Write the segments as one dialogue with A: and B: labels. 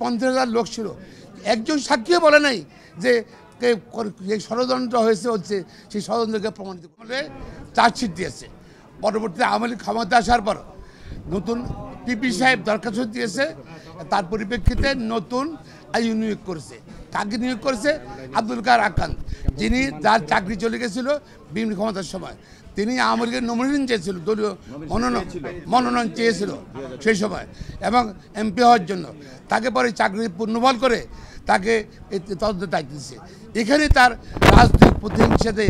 A: 50,000 লোক ছিল, একজন সাক্ষীও বলে নাই যে ষড়যন্ত্র হচ্ছে সেই ষড়যন্ত্রকে প্রমাণিত করে চার্জশিট দিয়েছে। পরবর্তীতে আওয়ামী লীগ ক্ষমতা আসার পর নতুন পিপি সাহেব দরখাস্ত দিয়েছে, তার পরিপ্রেক্ষিতে নতুন আইন নিয়োগ করেছে। কাকে নিয়োগ করেছে? আব্দুল কাদের আক্কান, যিনি যার চাকরি চলে গেছিল বিএনপি ক্ষমতার সময়। তিনি আওয়ামী লীগের নমিনেশন চেয়েছিল, দলীয় মনোনয়ন চেয়েছিল সেই সময় এবং এমপি হওয়ার জন্য। তাকে পরে চাকরি পুনর্বহাল করে তাকে তদন্তের দায়িত্ব দিচ্ছে। এখানে তার রাজনৈতিক প্রতিহিংসাতে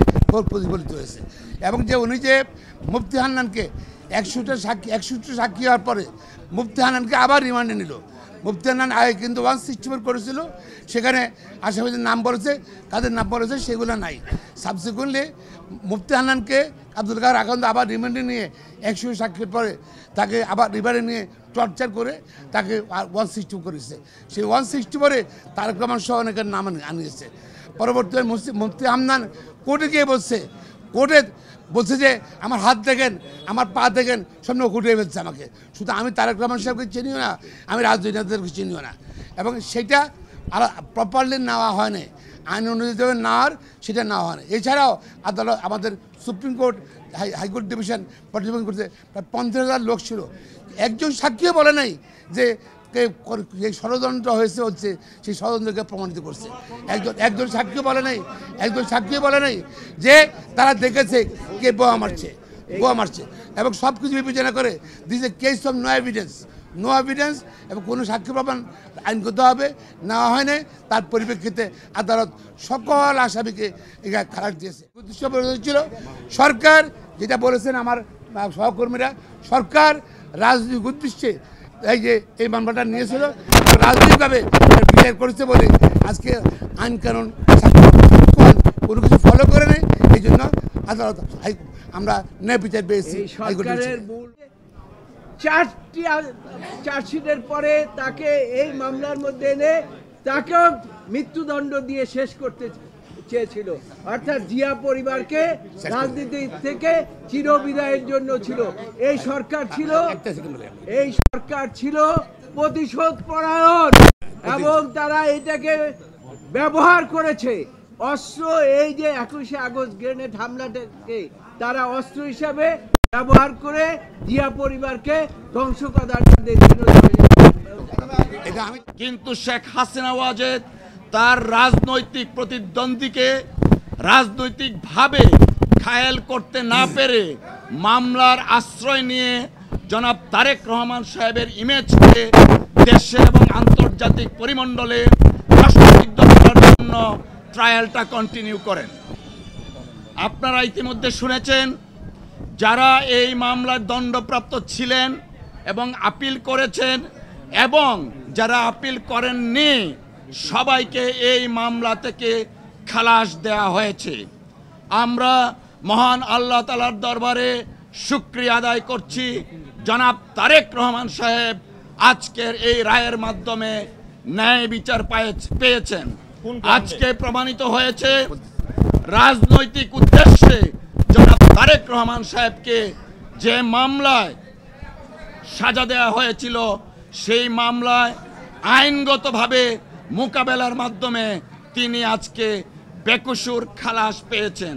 A: প্রতিফলিত হয়েছে। এবং যে উনি যে মুফতি হান্নানকে 100টা সাক্ষী হওয়ার পরে মুফতি হান্নানকে আবার রিমান্ডে নিল। মুফতি হান্নান আগে কিন্তু 164 করেছিল, সেখানে আসামিদের নাম বলেছে, কাদের নাম বলেছে সেগুলো নাই। সাবসিকুয়েন্টলি মুফতি হান্নানকে আব্দুল কাদের আক্কান আবার রিমান্ডে নিয়ে 100 সাক্ষীর পরে তাকে আবার রিমান্ডে নিয়ে টর্চার করে তাকে 160 করেছে। সেই 160 পরে তারেক রহমান সহ অনেকের নাম আনিয়েছে। পরবর্তীতে মুফতি হান্নান কোর্টে গিয়ে বলছে যে আমার হাত দেখেন, আমার পা দেখেন, সামনে ঘুরিয়ে ফেলছে আমাকে। শুধু আমি তারেক রহমান সাহেবকে চিনিও না, আমি রাজনীতিদেরকে চিনিও না। এবং সেটা প্রপারলি নেওয়া হয়নি, আইন অনুযায়ী নেওয়ার সেটা নেওয়া হয়নি। এছাড়াও আদালত, আমাদের সুপ্রিম কোর্ট, হাইকোর্ট ডিভিশন পর্যবেক্ষণ করছে, প্রায় 50,000 লোক ছিল, একজন সাক্ষীও বলে নাই যে ষড়যন্ত্র হচ্ছে সেই ষড়যন্ত্রকে প্রমাণিত করছে। একজন সাক্ষীও বলে নাই যে তারা দেখেছে কে বোমা মারছে এবং সব কিছু বিবেচনা করে this a case of no evidence এবং কোনো সাক্ষী প্রমাণ আইনগত হবে নেওয়া হয়নি। তার পরিপ্রেক্ষিতে আদালত সকল আসামিকে এখানে খালাস দিয়েছে। উদ্দেশ্য ছিল সরকার যেটা বলেছেন আমার সহকর্মীরা, সরকার রাজনৈতিক উদ্দেশ্যে এই মামলাটা নিয়েছিল, রাজনৈতিকভাবে বিচার করেছে বলে আজকে আইন কানুন কোনো কিছু ফলো করে নেই। এই জন্য আদালত আমরা ন্যায় বিচার পেয়েছি।
B: চারটি চার্জশিটের পরে তাকে এই মামলার মধ্যে এনে তাকেও মৃত্যুদণ্ড দিয়ে শেষ করতে চেয়েছিল। অর্থাৎ জিয়া পরিবারকে রাজনীতি থেকে চিরবিদায়ের জন্য ছিল। এই সরকার ছিল প্রতিশোধ পরায়ণ এবং তারা এটাকে ব্যবহার করেছে অস্ত্র। এই যে 21শে আগস্ট গ্রেনেড হামলাটাকে তারা অস্ত্র হিসাবে ব্যবহার করে জিয়া পরিবারকে ধ্বংস করার
C: কিন্তু শেখ হাসিনা ওয়াজেদ তার রাজনৈতিক প্রতিদ্বন্দ্বীকে রাজনৈতিকভাবে ঘায়েল করতে না পেরে মামলার আশ্রয় নিয়ে জনাব তারেক রহমান সাহেবের ইমেজকে দেশে এবং আন্তর্জাতিক পরিমণ্ডলে প্রশ্নবিদ্ধ করার জন্য ট্রায়ালটা কন্টিনিউ করেন। আপনারা ইতিমধ্যে শুনেছেন যারা এই মামলার দণ্ডপ্রাপ্ত ছিলেন এবং আপিল করেছেন এবং যারা আপিল করেননি সবাইকে এই মামলা থেকে খালাস দেওয়া হয়েছে। আমরা মহান আল্লাহ তাআলার দরবারে শুকরিয়া আদায় করছি, জনাব তারেক রহমান সাহেব আজকের এই রায়ের মাধ্যমে ন্যায় বিচার পেয়েছেন। আজকে প্রমাণিত হয়েছে রাজনৈতিক উদ্দেশ্যে জনাব তারেক রহমান সাহেবকে যে মামলায় সাজা দেওয়া হয়েছিল সেই মামলায় আইনগতভাবে মোকাবেলার মাধ্যমে তিনি আজকে বেকসুর খালাস পেয়েছেন।